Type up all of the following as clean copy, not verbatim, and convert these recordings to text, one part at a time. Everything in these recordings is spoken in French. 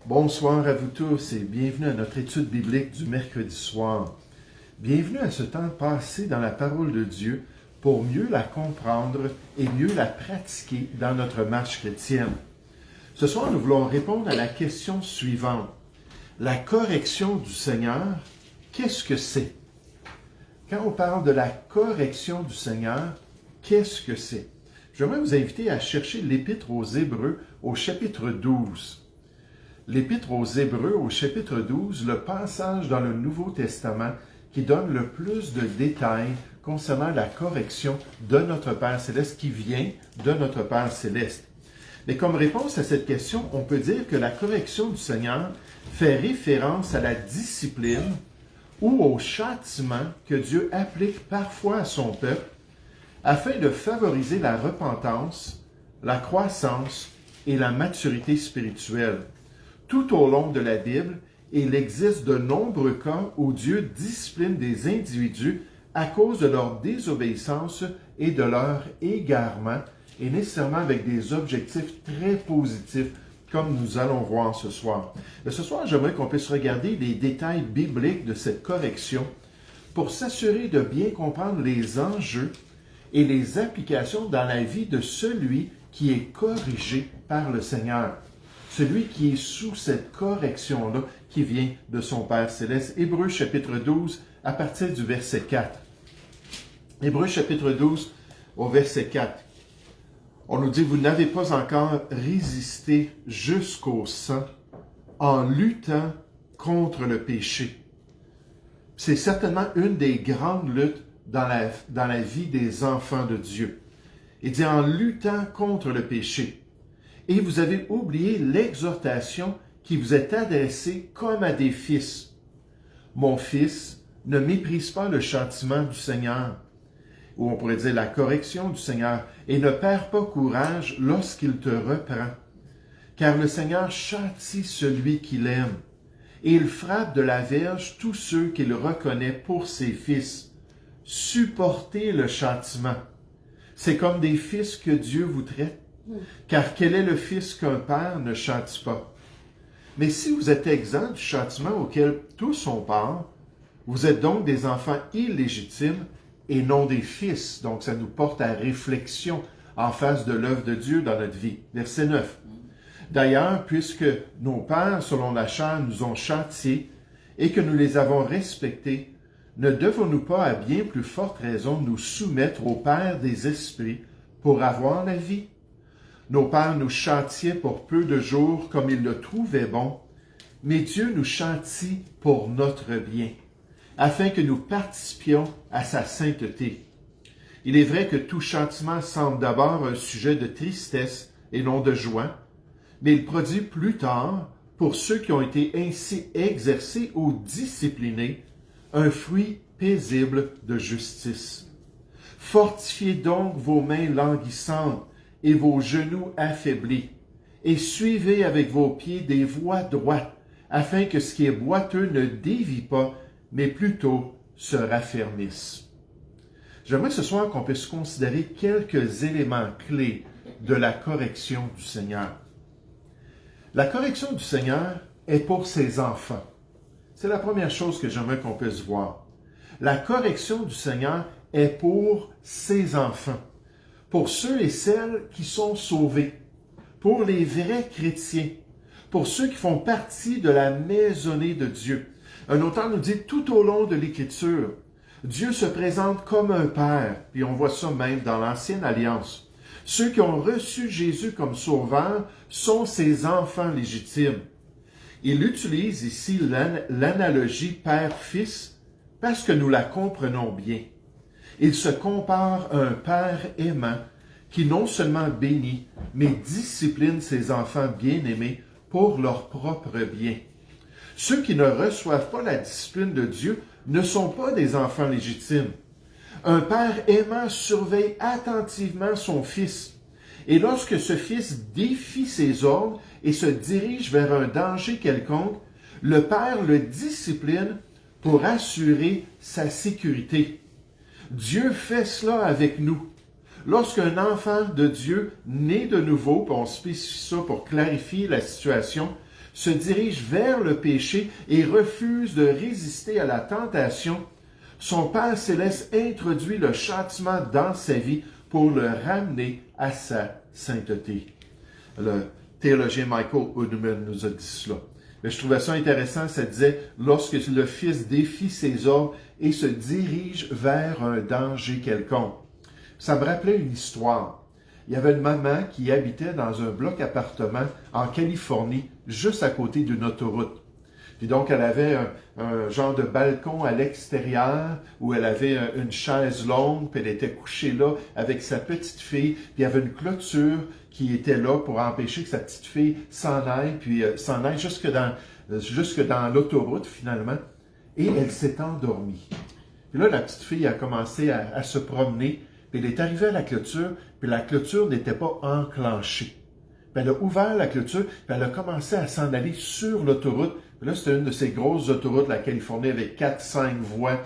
Bonsoir à vous tous et bienvenue à notre étude biblique du mercredi soir. Bienvenue à ce temps passé dans la parole de Dieu pour mieux la comprendre et mieux la pratiquer dans notre marche chrétienne. Ce soir, nous voulons répondre à la question suivante. La correction du Seigneur, qu'est-ce que c'est? Quand on parle de la correction du Seigneur, qu'est-ce que c'est? J'aimerais vous inviter à chercher l'Épître aux Hébreux au chapitre 12. L'Épître aux Hébreux au chapitre 12, le passage dans le Nouveau Testament qui donne le plus de détails concernant la correction de notre Père Céleste qui vient de notre Père Céleste. Mais comme réponse à cette question, on peut dire que la correction du Seigneur fait référence à la discipline ou au châtiment que Dieu applique parfois à son peuple afin de favoriser la repentance, la croissance et la maturité spirituelle. Tout au long de la Bible, il existe de nombreux cas où Dieu discipline des individus à cause de leur désobéissance et de leur égarement, et nécessairement avec des objectifs très positifs, comme nous allons voir ce soir. Mais ce soir, j'aimerais qu'on puisse regarder les détails bibliques de cette correction pour s'assurer de bien comprendre les enjeux et les applications dans la vie de celui qui est corrigé par le Seigneur. Celui qui est sous cette correction-là qui vient de son Père Céleste. Hébreux chapitre 12 à partir du verset 4. Hébreux chapitre 12 au verset 4. On nous dit, vous n'avez pas encore résisté jusqu'au sang en luttant contre le péché. C'est certainement une des grandes luttes dans la vie des enfants de Dieu. Il dit en luttant contre le péché. Et vous avez oublié l'exhortation qui vous est adressée comme à des fils. Mon fils, ne méprise pas le châtiment du Seigneur, ou on pourrait dire la correction du Seigneur, et ne perds pas courage lorsqu'il te reprend. Car le Seigneur châtie celui qu'il aime, et il frappe de la verge tous ceux qu'il reconnaît pour ses fils. Supportez le châtiment. C'est comme des fils que Dieu vous traite. Car quel est le fils qu'un père ne châtie pas? Mais si vous êtes exempt du châtiment auquel tous ont part, vous êtes donc des enfants illégitimes et non des fils. Donc ça nous porte à réflexion en face de l'œuvre de Dieu dans notre vie. Verset 9. D'ailleurs, puisque nos pères, selon la chair, nous ont châtiés et que nous les avons respectés, ne devons-nous pas à bien plus forte raison nous soumettre au Père des esprits pour avoir la vie? Nos pères nous châtiaient pour peu de jours comme ils le trouvaient bon, mais Dieu nous châtie pour notre bien, afin que nous participions à sa sainteté. Il est vrai que tout châtiment semble d'abord un sujet de tristesse et non de joie, mais il produit plus tard, pour ceux qui ont été ainsi exercés ou disciplinés, un fruit paisible de justice. Fortifiez donc vos mains languissantes, et vos genoux affaiblis, et suivez avec vos pieds des voies droites, afin que ce qui est boiteux ne dévie pas, mais plutôt se raffermisse. J'aimerais ce soir qu'on puisse considérer quelques éléments clés de la correction du Seigneur. La correction du Seigneur est pour ses enfants. C'est la première chose que j'aimerais qu'on puisse voir. La correction du Seigneur est pour ses enfants. Pour ceux et celles qui sont sauvés, pour les vrais chrétiens, pour ceux qui font partie de la maisonnée de Dieu. Un auteur nous dit tout au long de l'Écriture, Dieu se présente comme un Père, puis on voit ça même dans l'Ancienne Alliance. Ceux qui ont reçu Jésus comme sauveur sont ses enfants légitimes. Il utilise ici l'analogie Père-Fils parce que nous la comprenons bien. Il se compare à un père aimant qui non seulement bénit, mais discipline ses enfants bien-aimés pour leur propre bien. Ceux qui ne reçoivent pas la discipline de Dieu ne sont pas des enfants légitimes. Un père aimant surveille attentivement son fils. Et lorsque ce fils défie ses ordres et se dirige vers un danger quelconque, le père le discipline pour assurer sa sécurité. Dieu fait cela avec nous. Lorsqu'un enfant de Dieu naît de nouveau, puis on spécifie ça pour clarifier la situation, se dirige vers le péché et refuse de résister à la tentation, son Père céleste introduit le châtiment dans sa vie pour le ramener à sa sainteté. Le théologien Michael Oudman nous a dit cela. Mais je trouvais ça intéressant, ça disait « Lorsque le Fils défie ses ordres et se dirige vers un danger quelconque ». Ça me rappelait une histoire. Il y avait une maman qui habitait dans un bloc appartement en Californie, juste à côté d'une autoroute. Puis donc, elle avait un genre de balcon à l'extérieur où elle avait une chaise longue, puis elle était couchée là avec sa petite fille, puis il y avait une clôture qui était là pour empêcher que sa petite fille s'en aille, puis s'en aille jusque dans l'autoroute finalement. Et elle s'est endormie. Puis là, la petite fille a commencé à se promener, puis elle est arrivée à la clôture, puis la clôture n'était pas enclenchée. Puis elle a ouvert la clôture, puis elle a commencé à s'en aller sur l'autoroute. Puis là, c'était une de ces grosses autoroutes, la Californie, avec 4-5 voies.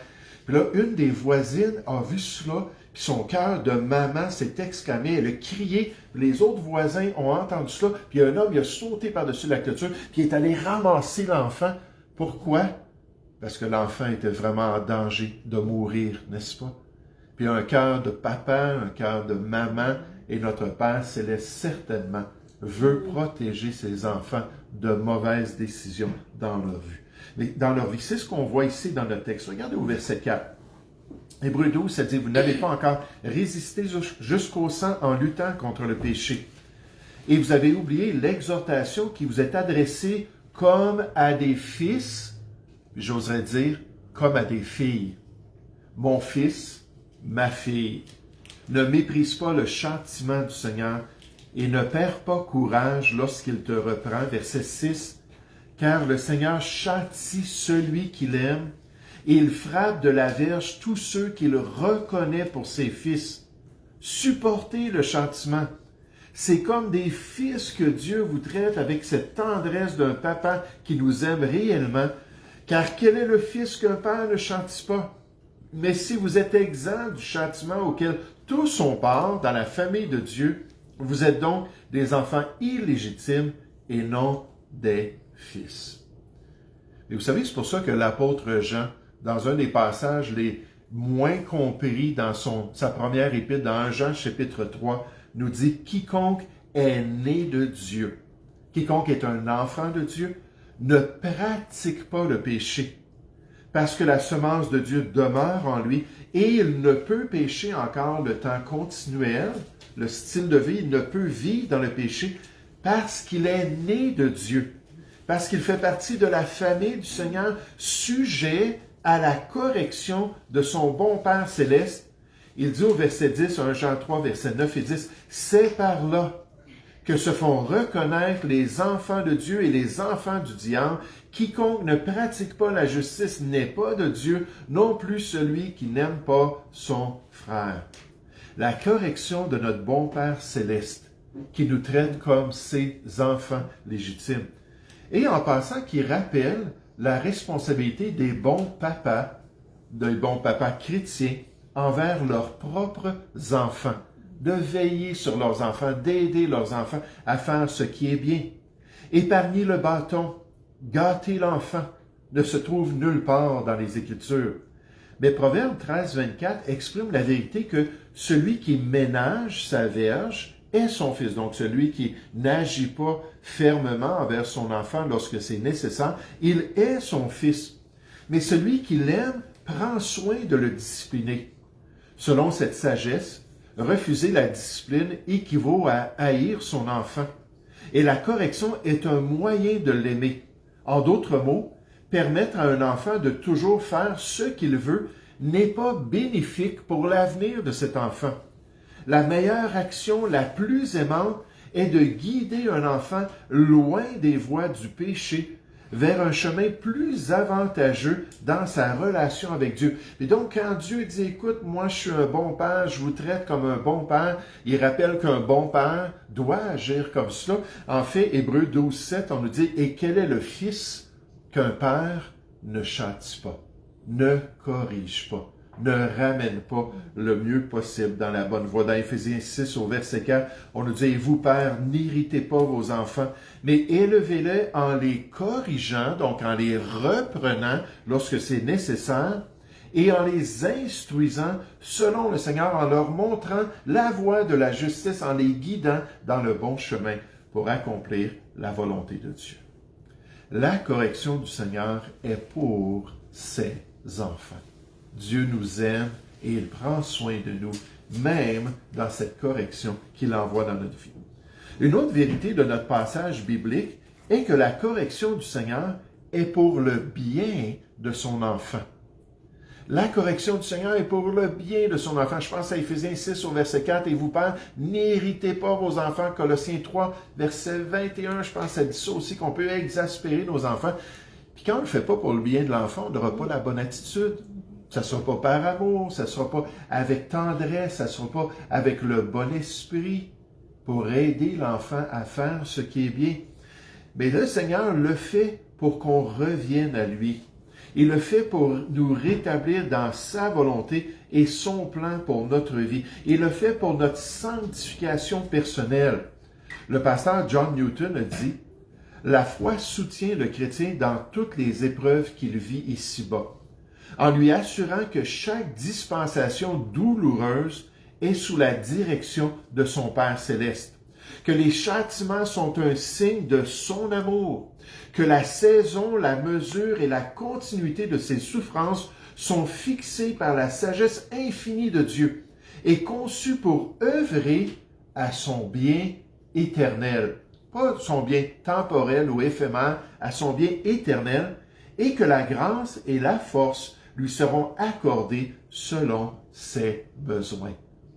Puis là, une des voisines a vu cela, puis son cœur de maman s'est exclamé, elle a crié, les autres voisins ont entendu cela, puis un homme il a sauté par-dessus la clôture, puis il est allé ramasser l'enfant. Pourquoi? Parce que l'enfant était vraiment en danger de mourir, n'est-ce pas? Puis un cœur de papa, un cœur de maman, et notre Père céleste certainement veut protéger ses enfants de mauvaises décisions dans leur vie. Mais dans leur vie, c'est ce qu'on voit ici dans le texte. Regardez au verset 4. Hébreux 12, ça dit, vous n'avez pas encore résisté jusqu'au sang en luttant contre le péché. Et vous avez oublié l'exhortation qui vous est adressée comme à des fils, j'oserais dire, comme à des filles. Mon fils, ma fille, ne méprise pas le châtiment du Seigneur et ne perds pas courage lorsqu'il te reprend. Verset 6, car le Seigneur châtie celui qu'il aime et il frappe de la verge tous ceux qu'il reconnaît pour ses fils. Supportez le châtiment. C'est comme des fils que Dieu vous traite avec cette tendresse d'un papa qui nous aime réellement, car quel est le fils qu'un père ne châtie pas? Mais si vous êtes exempt du châtiment auquel tous ont part dans la famille de Dieu, vous êtes donc des enfants illégitimes et non des fils. Et vous savez, c'est pour ça que l'apôtre Jean, dans un des passages les moins compris dans sa première épître, dans 1 Jean chapitre 3, nous dit « Quiconque est né de Dieu, quiconque est un enfant de Dieu, ne pratique pas le péché, parce que la semence de Dieu demeure en lui et il ne peut pécher encore le temps continuel, le style de vie, il ne peut vivre dans le péché parce qu'il est né de Dieu, parce qu'il fait partie de la famille du Seigneur, sujet à la correction de son bon Père céleste. Il dit au verset 10, 1 Jean 3, verset 9 et 10, « C'est par là que se font reconnaître les enfants de Dieu et les enfants du diable. Quiconque ne pratique pas la justice n'est pas de Dieu, non plus celui qui n'aime pas son frère. » La correction de notre bon Père céleste, qui nous traite comme ses enfants légitimes. Et en passant, qui rappelle la responsabilité des bons papas chrétiens envers leurs propres enfants, de veiller sur leurs enfants, d'aider leurs enfants à faire ce qui est bien. Épargner le bâton, gâter l'enfant, ne se trouve nulle part dans les Écritures. Mais Proverbe 13, 24 exprime la vérité que celui qui ménage sa verge est son fils. Donc celui qui n'agit pas fermement envers son enfant lorsque c'est nécessaire, il est son fils. Mais celui qui l'aime prend soin de le discipliner. Selon cette sagesse, refuser la discipline équivaut à haïr son enfant. Et la correction est un moyen de l'aimer. En d'autres mots, permettre à un enfant de toujours faire ce qu'il veut n'est pas bénéfique pour l'avenir de cet enfant. La meilleure action, la plus aimante, est de guider un enfant loin des voies du péché vers un chemin plus avantageux dans sa relation avec Dieu. Et donc, quand Dieu dit, écoute, moi je suis un bon père, je vous traite comme un bon père, il rappelle qu'un bon père doit agir comme cela. En fait, Hébreux 12, 7, on nous dit, et quel est le fils qu'un père ne châtie pas, ne corrige pas? ne ramène pas le mieux possible dans la bonne voie. Dans Éphésiens 6 au verset 4, on nous dit, « Et vous, pères, n'irritez pas vos enfants, mais élevez-les en les corrigeant, donc en les reprenant lorsque c'est nécessaire, et en les instruisant selon le Seigneur, en leur montrant la voie de la justice, en les guidant dans le bon chemin pour accomplir la volonté de Dieu. » La correction du Seigneur est pour ses enfants. Dieu nous aime et il prend soin de nous, même dans cette correction qu'il envoie dans notre vie. Une autre vérité de notre passage biblique est que la correction du Seigneur est pour le bien de son enfant. La correction du Seigneur est pour le bien de son enfant. Je pense à Éphésiens 6 au verset 4, « Et vous, pères, n'irritez pas vos enfants. » Colossiens 3, verset 21, je pense, ça dit ça aussi, qu'on peut exaspérer nos enfants. Puis quand on ne le fait pas pour le bien de l'enfant, on n'aura pas la bonne attitude. Ça ne sera pas par amour, ça ne sera pas avec tendresse, ça ne sera pas avec le bon esprit pour aider l'enfant à faire ce qui est bien. Mais le Seigneur le fait pour qu'on revienne à lui. Il le fait pour nous rétablir dans sa volonté et son plan pour notre vie. Il le fait pour notre sanctification personnelle. Le pasteur John Newton a dit, « La foi soutient le chrétien dans toutes les épreuves qu'il vit ici-bas, en lui assurant que chaque dispensation douloureuse est sous la direction de son Père céleste, que les châtiments sont un signe de son amour, que la saison, la mesure et la continuité de ses souffrances sont fixées par la sagesse infinie de Dieu et conçues pour œuvrer à son bien éternel, pas son bien temporel ou éphémère, à son bien éternel, et que la grâce et la force lui seront accordées selon ses besoins.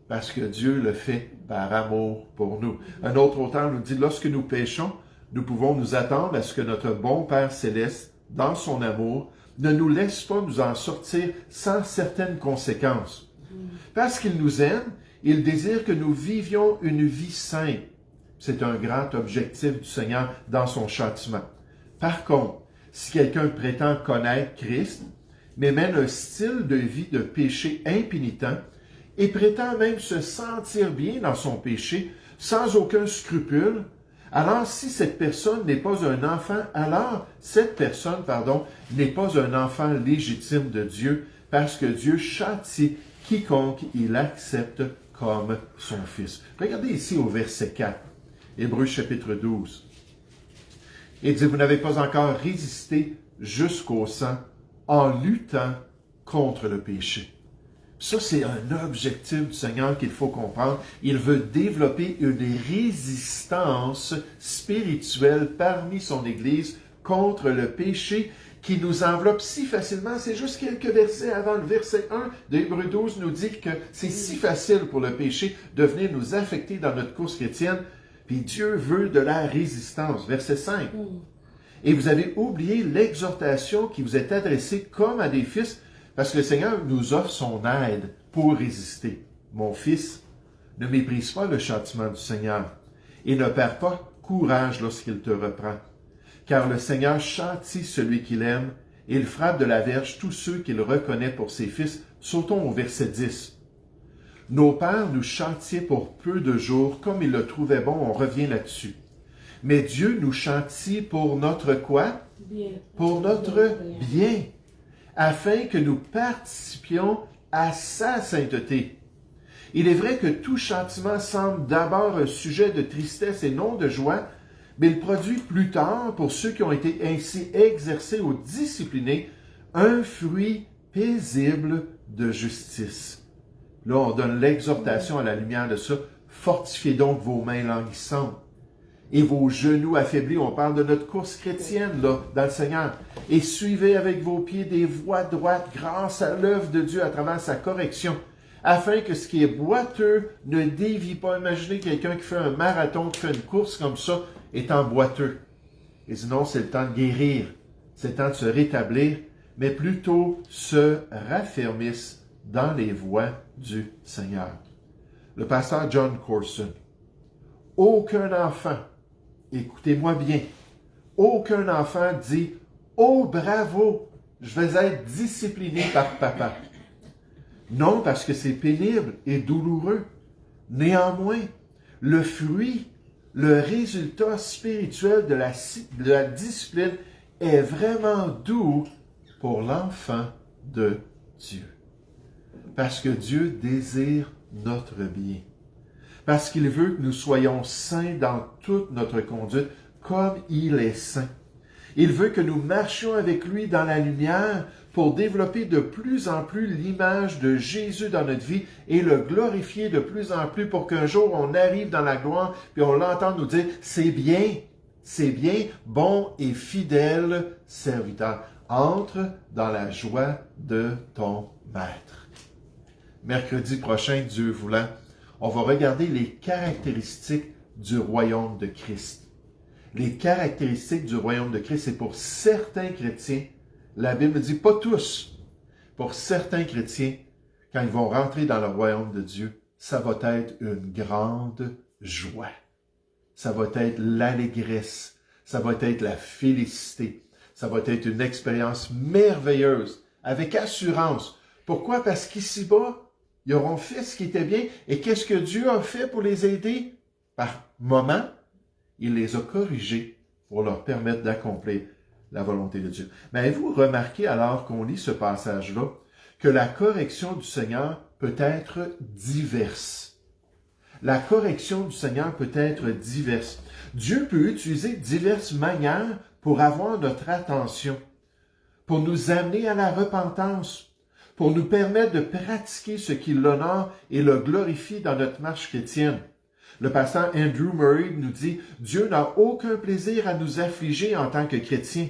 Parce que Dieu le fait par amour pour nous. Un autre auteur nous dit, lorsque nous péchons, nous pouvons nous attendre à ce que notre bon Père céleste, dans son amour, ne nous laisse pas nous en sortir sans certaines conséquences. Parce qu'il nous aime, il désire que nous vivions une vie sainte. C'est un grand objectif du Seigneur dans son châtiment. Par contre, si quelqu'un prétend connaître Christ, mais mène un style de vie de péché impénitent et prétend même se sentir bien dans son péché, sans aucun scrupule, alors si cette personne n'est pas un enfant, alors cette personne, n'est pas un enfant légitime de Dieu, parce que Dieu châtie quiconque il accepte comme son fils. Regardez ici au verset 4, Hébreux chapitre 12. Il dit, « Vous n'avez pas encore résisté jusqu'au sang en luttant contre le péché. » Ça, c'est un objectif du Seigneur qu'il faut comprendre. Il veut développer une résistance spirituelle parmi son Église contre le péché qui nous enveloppe si facilement. C'est juste quelques versets avant. Le verset 1 d'Hébreux 12 nous dit que c'est si facile pour le péché de venir nous affecter dans notre course chrétienne. Puis Dieu veut de la résistance. Verset 5. « Et vous avez oublié l'exhortation qui vous est adressée comme à des fils, parce que le Seigneur nous offre son aide pour résister. Mon fils, ne méprise pas le châtiment du Seigneur et ne perds pas courage lorsqu'il te reprend. Car le Seigneur châtie celui qu'il aime et il frappe de la verge tous ceux qu'il reconnaît pour ses fils. » Sautons au verset 10. « Nos pères nous châtiaient pour peu de jours, comme ils le trouvaient bon. » On revient là-dessus. Mais Dieu nous châtie pour notre quoi? Bien. Pour notre bien, afin que nous participions à sa sainteté. Il est vrai que tout châtiment semble d'abord un sujet de tristesse et non de joie, mais il produit plus tard, pour ceux qui ont été ainsi exercés ou disciplinés, un fruit paisible de justice. Là, on donne l'exhortation à la lumière de ça. Fortifiez donc vos mains languissantes et vos genoux affaiblis. On parle de notre course chrétienne, là, dans le Seigneur. Et suivez avec vos pieds des voies droites grâce à l'œuvre de Dieu à travers sa correction, afin que ce qui est boiteux ne dévie pas. Imaginez quelqu'un qui fait un marathon, qui fait une course comme ça, étant boiteux. Et sinon, c'est le temps de guérir, c'est le temps de se rétablir, mais plutôt se raffermissent dans les voies du Seigneur. Le pasteur John Corson. Aucun enfant, écoutez-moi bien, aucun enfant dit « Oh, bravo, je vais être discipliné par papa. » Non parce que c'est pénible et douloureux. Néanmoins, le fruit, le résultat spirituel de la discipline est vraiment doux pour l'enfant de Dieu. Parce que Dieu désire notre bien. Parce qu'il veut que nous soyons saints dans toute notre conduite, comme il est saint. Il veut que nous marchions avec lui dans la lumière pour développer de plus en plus l'image de Jésus dans notre vie et le glorifier de plus en plus pour qu'un jour on arrive dans la gloire puis on l'entende nous dire « C'est bien, bon et fidèle serviteur. Entre dans la joie de ton maître. » Mercredi prochain, Dieu voulant, on va regarder les caractéristiques du royaume de Christ. Les caractéristiques du royaume de Christ, c'est pour certains chrétiens, la Bible dit pas tous, pour certains chrétiens, quand ils vont rentrer dans le royaume de Dieu, ça va être une grande joie. Ça va être l'allégresse, ça va être la félicité, ça va être une expérience merveilleuse, avec assurance. Pourquoi? Parce qu'ici-bas, ils auront fait ce qui était bien. Et qu'est-ce que Dieu a fait pour les aider? Par moments, il les a corrigés pour leur permettre d'accomplir la volonté de Dieu. Mais avez-vous remarqué, alors qu'on lit ce passage-là, que la correction du Seigneur peut être diverse? La correction du Seigneur peut être diverse. Dieu peut utiliser diverses manières pour avoir notre attention, pour nous amener à la repentance, pour nous permettre de pratiquer ce qui l'honore et le glorifie dans notre marche chrétienne. Le pasteur Andrew Murray nous dit « Dieu n'a aucun plaisir à nous affliger en tant que chrétiens,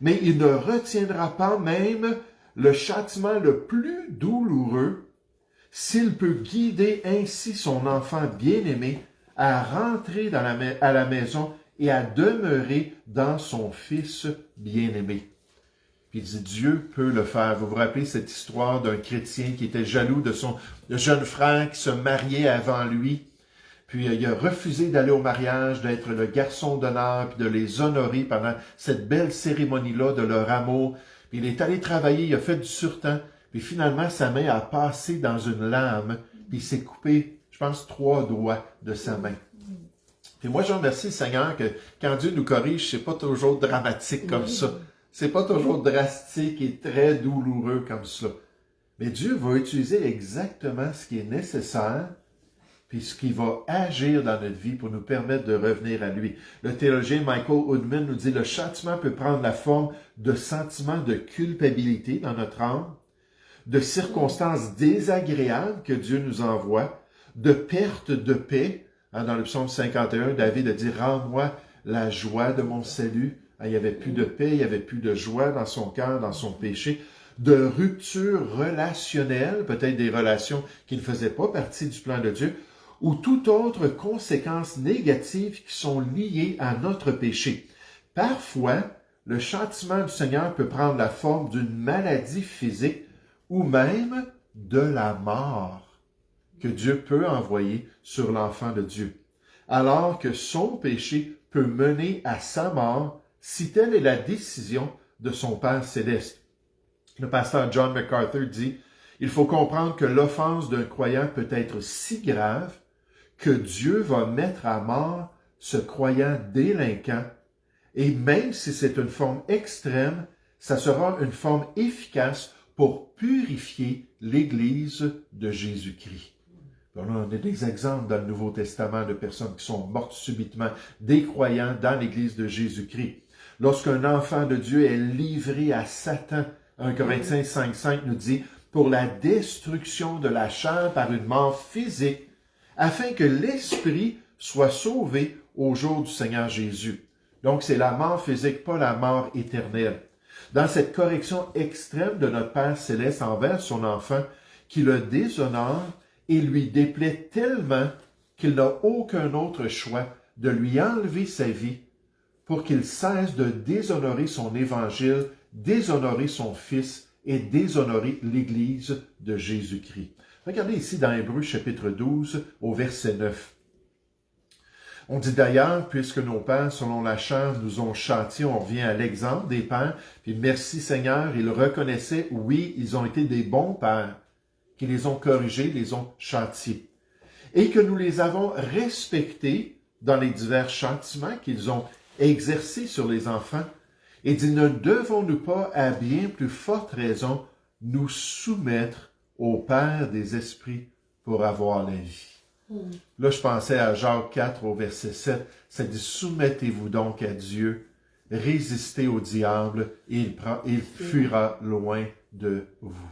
mais il ne retiendra pas même le châtiment le plus douloureux s'il peut guider ainsi son enfant bien-aimé à rentrer à la maison et à demeurer dans son Fils bien-aimé. » Puis il dit, Dieu peut le faire. Vous vous rappelez cette histoire d'un chrétien qui était jaloux de son jeune frère qui se mariait avant lui. Puis il a refusé d'aller au mariage, d'être le garçon d'honneur, puis de les honorer pendant cette belle cérémonie-là de leur amour. Puis il est allé travailler, il a fait du surtemps. Puis finalement, sa main a passé dans une lame, puis il s'est coupé, je pense, 3 doigts de sa main. Puis moi, je remercie le Seigneur que quand Dieu nous corrige, c'est pas toujours dramatique comme ça. C'est pas toujours drastique et très douloureux comme ça. Mais Dieu va utiliser exactement ce qui est nécessaire, puis ce qui va agir dans notre vie pour nous permettre de revenir à lui. Le théologien Michael Woodman nous dit, le châtiment peut prendre la forme de sentiments de culpabilité dans notre âme, de circonstances désagréables que Dieu nous envoie, de perte de paix. Dans le psaume 51, David a dit « Rends-moi la joie de mon salut ». Il n'y avait plus de paix, il n'y avait plus de joie dans son cœur, dans son péché. De rupture relationnelle, peut-être des relations qui ne faisaient pas partie du plan de Dieu, ou toute autre conséquence négative qui sont liées à notre péché. Parfois, le châtiment du Seigneur peut prendre la forme d'une maladie physique ou même de la mort que Dieu peut envoyer sur l'enfant de Dieu, alors que son péché peut mener à sa mort si telle est la décision de son Père céleste. Le pasteur John MacArthur dit « Il faut comprendre que l'offense d'un croyant peut être si grave que Dieu va mettre à mort ce croyant délinquant, et même si c'est une forme extrême, ça sera une forme efficace pour purifier l'Église de Jésus-Christ. » On a des exemples dans le Nouveau Testament de personnes qui sont mortes subitement, des croyants dans l'Église de Jésus-Christ. Lorsqu'un enfant de Dieu est livré à Satan, 1 Corinthiens 5,5 nous dit « Pour la destruction de la chair par une mort physique, afin que l'esprit soit sauvé au jour du Seigneur Jésus. » Donc c'est la mort physique, pas la mort éternelle. Dans cette correction extrême de notre Père céleste envers son enfant, qui le déshonore et lui déplaît tellement qu'il n'a aucun autre choix de lui enlever sa vie pour qu'il cesse de déshonorer son évangile, déshonorer son Fils et déshonorer l'Église de Jésus-Christ. Regardez ici dans Hébreux chapitre 12 au verset 9. On dit d'ailleurs, puisque nos pères, selon la chair, nous ont châtiés, on revient à l'exemple des pères, puis merci Seigneur, ils reconnaissaient, oui, ils ont été des bons pères. qui les ont corrigés, les ont châtiés, et que nous les avons respectés dans les divers châtiments qu'ils ont exercés sur les enfants, et dit, ne devons-nous pas, à bien plus forte raison, nous soumettre au Père des esprits pour avoir la vie. Là, je pensais à Jacques 4 au verset 7, ça dit, soumettez-vous donc à Dieu, résistez au diable, et il fuira loin de vous.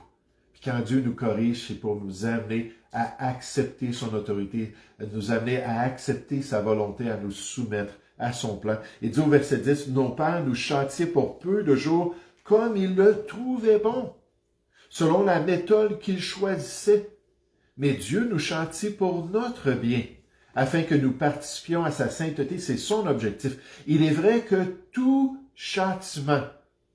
Puis quand Dieu nous corrige, c'est pour nous amener à accepter son autorité, à nous amener à accepter sa volonté, à nous soumettre à son plan. Il dit au verset 10, nos pères nous châtiaient pour peu de jours comme ils le trouvaient bon, selon la méthode qu'ils choisissaient. Mais Dieu nous châtie pour notre bien, afin que nous participions à sa sainteté. C'est son objectif. Il est vrai que tout châtiment,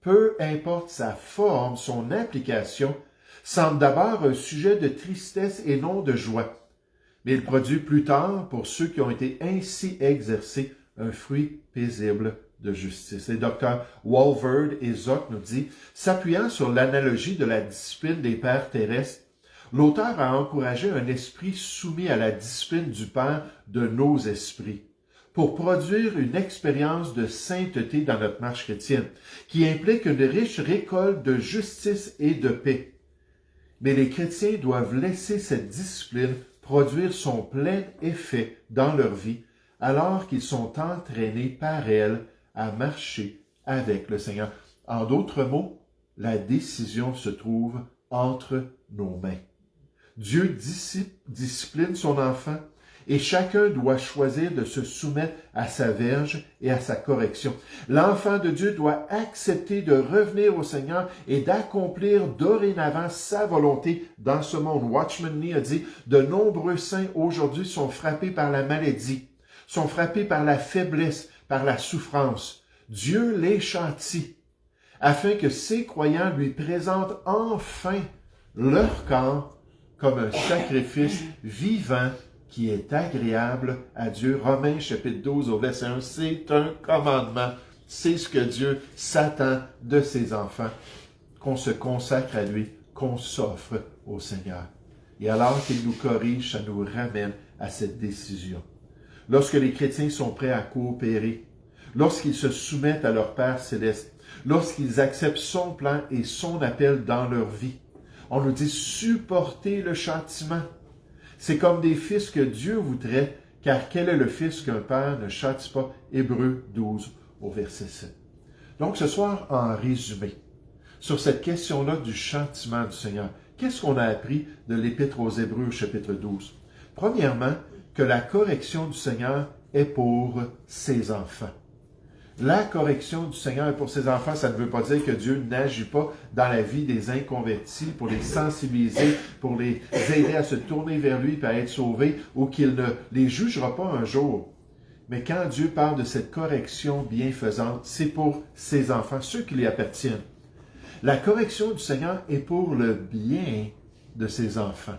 peu importe sa forme, son application, semble d'abord un sujet de tristesse et non de joie. Mais il produit plus tard, pour ceux qui ont été ainsi exercés, un fruit paisible de justice. Et Dr. Walvoord et Zoc nous dit, s'appuyant sur l'analogie de la discipline des pères terrestres, l'auteur a encouragé un esprit soumis à la discipline du Père de nos esprits, pour produire une expérience de sainteté dans notre marche chrétienne, qui implique une riche récolte de justice et de paix. Mais les chrétiens doivent laisser cette discipline produire son plein effet dans leur vie, alors qu'ils sont entraînés par elle à marcher avec le Seigneur. En d'autres mots, la décision se trouve entre nos mains. Dieu discipline son enfant et chacun doit choisir de se soumettre à sa verge et à sa correction. L'enfant de Dieu doit accepter de revenir au Seigneur et d'accomplir dorénavant sa volonté dans ce monde. Watchman Nee a dit, de nombreux saints aujourd'hui sont frappés par la maladie, sont frappés par la faiblesse, par la souffrance. Dieu les châtie, afin que ces croyants lui présentent enfin leur corps comme un sacrifice vivant qui est agréable à Dieu. Romains chapitre 12 au verset 1, c'est un commandement. C'est ce que Dieu s'attend de ses enfants, qu'on se consacre à lui, qu'on s'offre au Seigneur. Et alors qu'il nous corrige, ça nous ramène à cette décision. Lorsque les chrétiens sont prêts à coopérer, lorsqu'ils se soumettent à leur Père céleste, lorsqu'ils acceptent son plan et son appel dans leur vie, on nous dit supporter le châtiment. C'est comme des fils que Dieu voudrait, car quel est le fils qu'un père ne châtie pas? Hébreux 12 au verset 7. Donc ce soir, en résumé, sur cette question-là du châtiment du Seigneur, qu'est-ce qu'on a appris de l'Épître aux Hébreux au chapitre 12? Premièrement, que la correction du Seigneur est pour ses enfants. La correction du Seigneur est pour ses enfants, ça ne veut pas dire que Dieu n'agit pas dans la vie des inconvertis pour les sensibiliser, pour les aider à se tourner vers lui et à être sauvés, ou qu'il ne les jugera pas un jour. Mais quand Dieu parle de cette correction bienfaisante, c'est pour ses enfants, ceux qui lui appartiennent. La correction du Seigneur est pour le bien de ses enfants,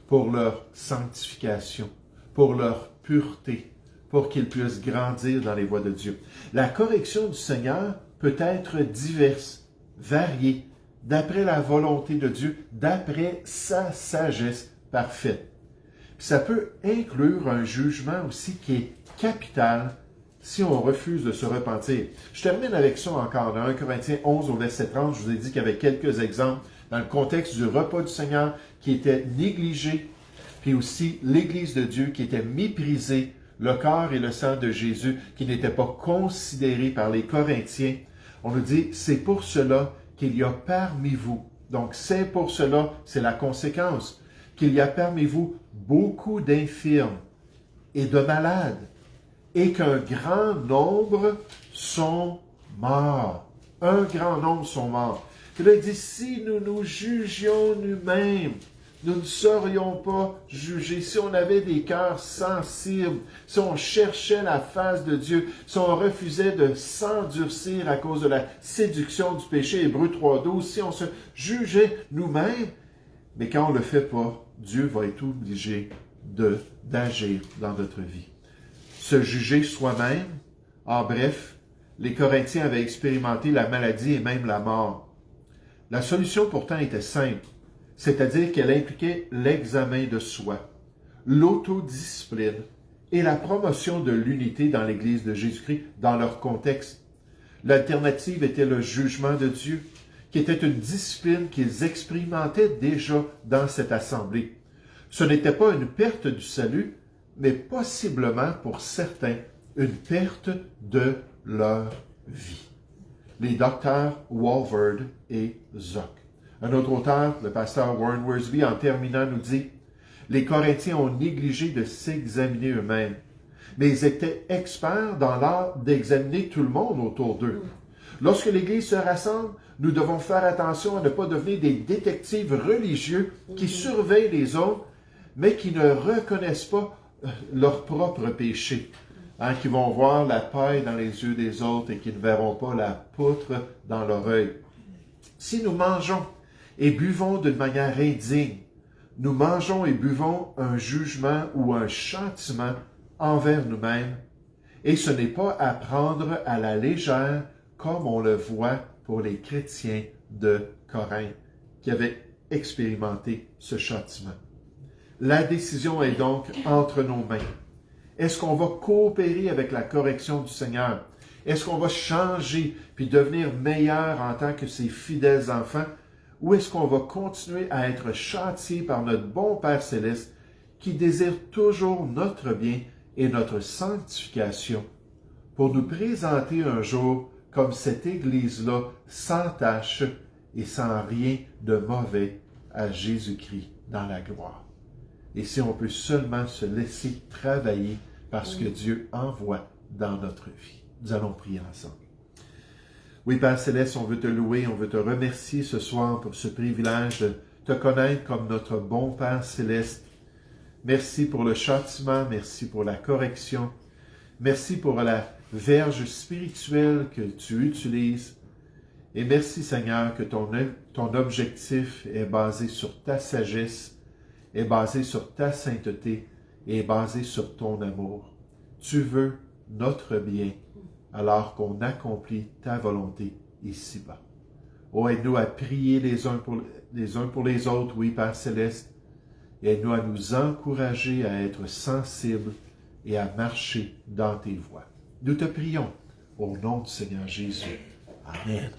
pour leur sanctification, pour leur pureté, pour qu'ils puissent grandir dans les voies de Dieu. La correction du Seigneur peut être diverse, variée, d'après la volonté de Dieu, d'après sa sagesse parfaite. Puis ça peut inclure un jugement aussi qui est capital si on refuse de se repentir. Je termine avec ça encore, dans 1 Corinthiens 11 au verset 30, je vous ai dit qu'il y avait quelques exemples dans le contexte du repas du Seigneur qui était négligé, puis aussi l'Église de Dieu qui était méprisée, le corps et le sang de Jésus qui n'étaient pas considérés par les Corinthiens. On nous dit, c'est pour cela qu'il y a parmi vous, donc c'est pour cela, c'est la conséquence, qu'il y a parmi vous beaucoup d'infirmes et de malades, et qu'un grand nombre sont morts. Un grand nombre sont morts. Puis là, il dit, si nous nous jugions nous-mêmes, nous ne serions pas jugés. Si on avait des cœurs sensibles, si on cherchait la face de Dieu, si on refusait de s'endurcir à cause de la séduction du péché, Hébreux 3.12, si on se jugeait nous-mêmes, mais quand on ne le fait pas, Dieu va être obligé d'agir dans notre vie. Se juger soi-même, en bref, les Corinthiens avaient expérimenté la maladie et même la mort. La solution pourtant était simple. c'est-à-dire qu'elle impliquait l'examen de soi, l'autodiscipline et la promotion de l'unité dans l'Église de Jésus-Christ dans leur contexte. L'alternative était le jugement de Dieu, qui était une discipline qu'ils expérimentaient déjà dans cette assemblée. Ce n'était pas une perte du salut, mais possiblement pour certains, une perte de leur vie. Les docteurs Walvoord et Zock. Un autre auteur, le pasteur Warren Wiersbe, en terminant, nous dit « Les Corinthiens ont négligé de s'examiner eux-mêmes, mais ils étaient experts dans l'art d'examiner tout le monde autour d'eux. Lorsque l'Église se rassemble, nous devons faire attention à ne pas devenir des détectives religieux qui surveillent les autres, mais qui ne reconnaissent pas leur propre péché, qui vont voir la paille dans les yeux des autres et qui ne verront pas la poutre dans leur œil. Si nous mangeons et buvons d'une manière indigne, nous mangeons et buvons un jugement ou un châtiment envers nous-mêmes, et ce n'est pas à prendre à la légère comme on le voit pour les chrétiens de Corinthe qui avaient expérimenté ce châtiment. La décision est donc entre nos mains. Est-ce qu'on va coopérer avec la correction du Seigneur? Est-ce qu'on va changer puis devenir meilleur en tant que ses fidèles enfants? Ou est-ce qu'on va continuer à être châtié par notre bon Père Céleste qui désire toujours notre bien et notre sanctification pour nous présenter un jour comme cette Église-là sans tache et sans rien de mauvais à Jésus-Christ dans la gloire? Et si on peut seulement se laisser travailler par ce que Dieu envoie dans notre vie. Nous allons prier ensemble. Oui, Père Céleste, on veut te louer, on veut te remercier ce soir pour ce privilège de te connaître comme notre bon Père Céleste. Merci pour le châtiment, merci pour la correction, merci pour la verge spirituelle que tu utilises. Et merci, Seigneur, que ton objectif est basé sur ta sagesse, est basé sur ta sainteté et est basé sur ton amour. Tu veux notre bien alors qu'on accomplit ta volonté ici-bas. Oh, aide-nous à prier les uns pour les autres, oui, Père Céleste, et aide-nous à nous encourager à être sensibles et à marcher dans tes voies. Nous te prions au nom du Seigneur Jésus. Amen.